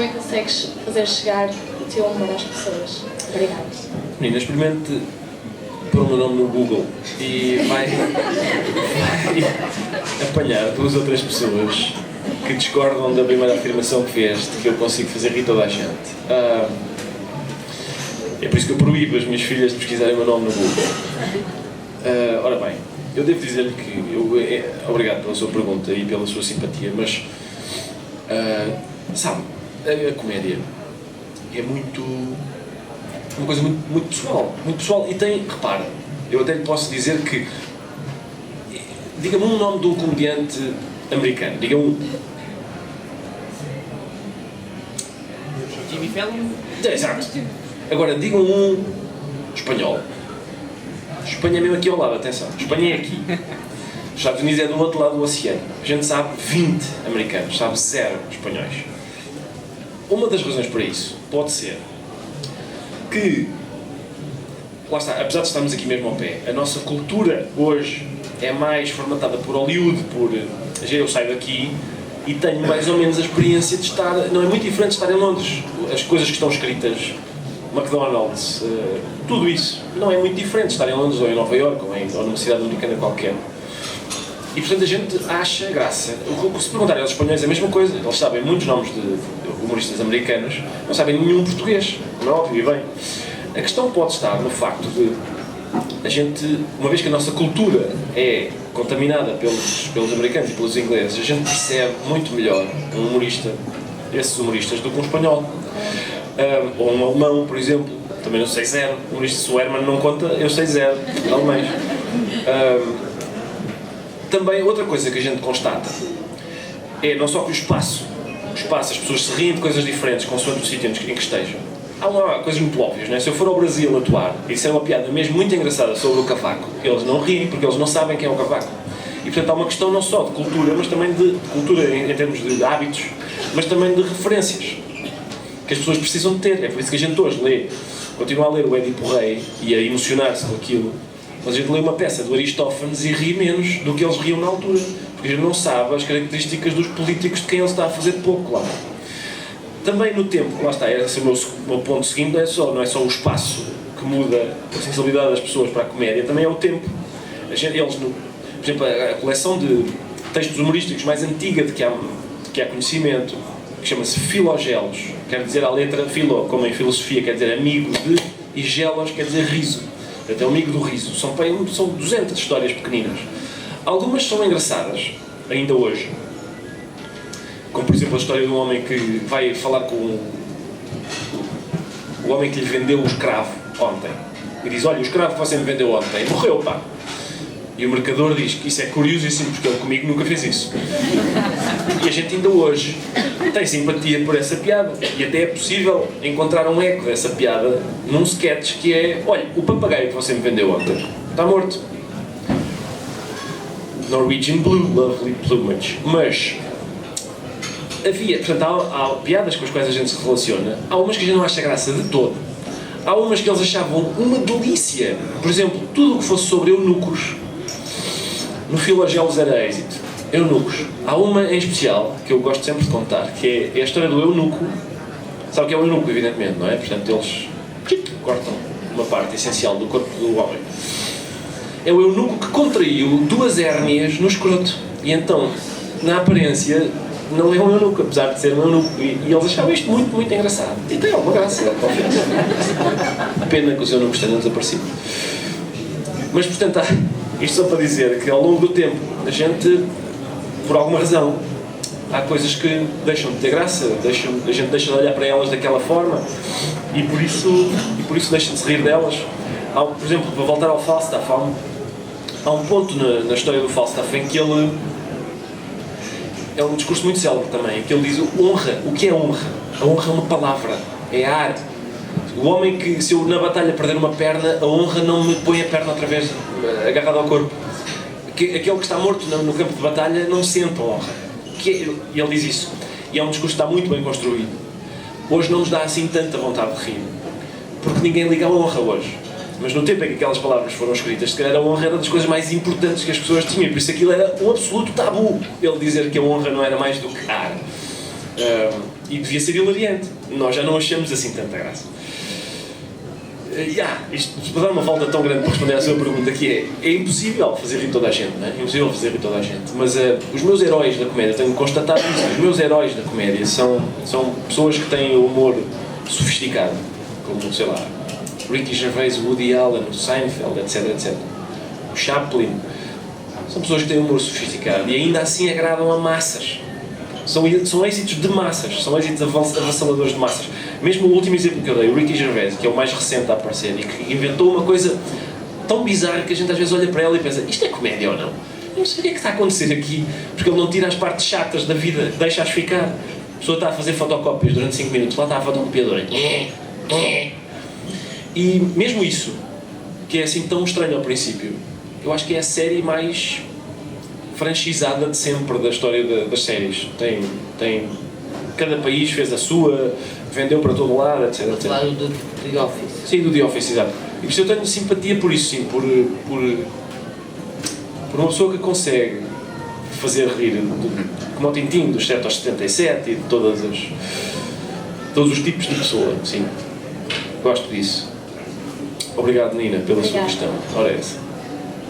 também consegues fazer chegar o teu amor às pessoas. Obrigada. Menina, experimente pôr o meu nome no Google e vai apanhar 2 ou 3 pessoas que discordam da primeira afirmação que fez, de que eu consigo fazer rir toda a gente. É por isso que eu proíbo as minhas filhas de pesquisarem o meu nome no Google. Ora bem, eu devo dizer-lhe que obrigado pela sua pergunta e pela sua simpatia, mas sabe, a comédia é uma coisa muito pessoal e tem, repara, eu até lhe posso dizer que diga-me um nome de um comediante americano, diga-me um. Jimmy Fallon? Exato. Agora digam um espanhol. Espanha é mesmo aqui ao lado, atenção, Espanha é aqui. Os Estados Unidos é do outro lado do oceano. A gente sabe 20 americanos, sabe 0 espanhóis. Uma das razões para isso pode ser que, lá está, apesar de estarmos aqui mesmo ao pé, a nossa cultura hoje é mais formatada por Hollywood, eu saio daqui e tenho mais ou menos a experiência de estar, não é muito diferente de estar em Londres. As coisas que estão escritas, McDonald's, tudo isso, não é muito diferente de estar em Londres ou em Nova Iorque ou numa cidade americana qualquer. E portanto a gente acha graça. Se perguntarem aos espanhóis é a mesma coisa, eles sabem muitos nomes de humoristas americanos, não sabem nenhum português, não é óbvio, e bem. A questão pode estar no facto de a gente, uma vez que a nossa cultura é contaminada pelos americanos e pelos ingleses, a gente percebe muito melhor um humorista, esses humoristas, do que um espanhol. Ou um alemão, por exemplo, também não sei 0. Humorista, se o Herman não conta, eu sei 0, alemães. Também outra coisa que a gente constata é não só que o espaço, as pessoas se riem de coisas diferentes consoante o sítio em que estejam. Há coisas muito óbvias, não é? Se eu for ao Brasil atuar e disser uma piada mesmo muito engraçada sobre o cavaco, eles não riem porque eles não sabem quem é o cavaco. E portanto há uma questão não só de cultura, mas também de cultura em termos de hábitos, mas também de referências que as pessoas precisam de ter. É por isso que a gente hoje continua a ler o Édipo Rei e a emocionar-se com aquilo, mas a gente lê uma peça do Aristófanes e ri menos do que eles riam na altura, porque a gente não sabe as características dos políticos de quem ele está a fazer pouco lá. Também no tempo, lá está, esse é o meu ponto seguinte, não é só o espaço que muda a sensibilidade das pessoas para a comédia, também é o tempo. Por exemplo, a coleção de textos humorísticos mais antiga de que há conhecimento, que chama-se Filogelos, quer dizer a letra filo, como em filosofia, quer dizer amigo de, e gelos quer dizer riso. Portanto, é o amigo do riso. São 200 histórias pequeninas. Algumas são engraçadas, ainda hoje. Como, por exemplo, a história de um homem que vai falar com o homem que lhe vendeu o escravo ontem. E diz, olha, o escravo que você me vendeu ontem morreu, pá. E o mercador diz que isso é curiosíssimo, porque ele comigo nunca fez isso. E a gente ainda hoje tem simpatia por essa piada. E até é possível encontrar um eco dessa piada num sketch que é, olha, o papagaio que você me vendeu ontem está morto. Norwegian Blue, lovely plumage. Mas portanto, há piadas com as quais a gente se relaciona. Há umas que a gente não acha graça de todo. Há umas que eles achavam uma delícia. Por exemplo, tudo o que fosse sobre eunucos. No Filogelos era êxito. Eunucos. Há uma em especial que eu gosto sempre de contar, que é a história do eunuco. Sabe o que é o eunuco, evidentemente, não é? Portanto, eles cortam uma parte essencial do corpo do homem. É o eunuco que contraiu 2 hérnias no escroto. E então, na aparência, não é um eunuco, apesar de ser um eunuco. E eles achavam isto muito, muito engraçado. E tem alguma graça, confesso. Pena que os eunucos tenham desaparecido. Mas, portanto, isto só para dizer que ao longo do tempo, a gente, por alguma razão, há coisas que deixam de ter graça, a gente deixa de olhar para elas daquela forma e por isso deixa de se rir delas. Por exemplo, para voltar ao Falstaff, há um ponto na história do Falstaff em que ele é um discurso muito célebre também, que ele diz honra. O que é honra? A honra é uma palavra, é ar. O homem que, se eu na batalha perder uma perna, a honra não me põe a perna outra vez agarrada ao corpo. Aquele que está morto no campo de batalha não sente a honra. E ele diz isso. E é um discurso que está muito bem construído. Hoje não nos dá assim tanta vontade de rir, porque ninguém liga a honra hoje. Mas no tempo em que aquelas palavras foram escritas, se calhar a honra era das coisas mais importantes que as pessoas tinham, por isso aquilo era um absoluto tabu, ele dizer que a honra não era mais do que ar. E devia ser hilariante. Nós já não achamos assim tanta graça. Isto para dar uma volta tão grande para responder à sua pergunta, que é impossível fazer rir toda a gente, não é? É impossível fazer rir toda a gente. Mas os meus heróis da comédia, tenho constatado isso, os meus heróis da comédia são pessoas que têm humor sofisticado, como, sei lá, Ricky Gervais, Woody Allen, o Seinfeld, etc, etc. O Chaplin. São pessoas que têm humor sofisticado e ainda assim agradam a massas. São êxitos de massas, são êxitos avassaladores de massas. Mesmo o último exemplo que eu dei, o Ricky Gervais, que é o mais recente a aparecer e que inventou uma coisa tão bizarra que a gente às vezes olha para ela e pensa, isto é comédia ou não? Eu não sei o que é que está a acontecer aqui, porque ele não tira as partes chatas da vida, deixa-as ficar. A pessoa está a fazer fotocópias durante 5 minutos, lá está a fotocopiadora. E mesmo isso, que é assim tão estranho ao princípio, eu acho que é a série mais franchisada de sempre da história das séries. Cada país fez a sua, vendeu para todo lado, etc. Claro, do The Office. Sim, do The Office, exato. E por isso eu tenho simpatia por isso, sim, por uma pessoa que consegue fazer rir, como o Tintin, dos 7 aos 77 e de todos os tipos de pessoa, sim. Gosto disso. Obrigado, Nina, pela sua questão. Ora, essa.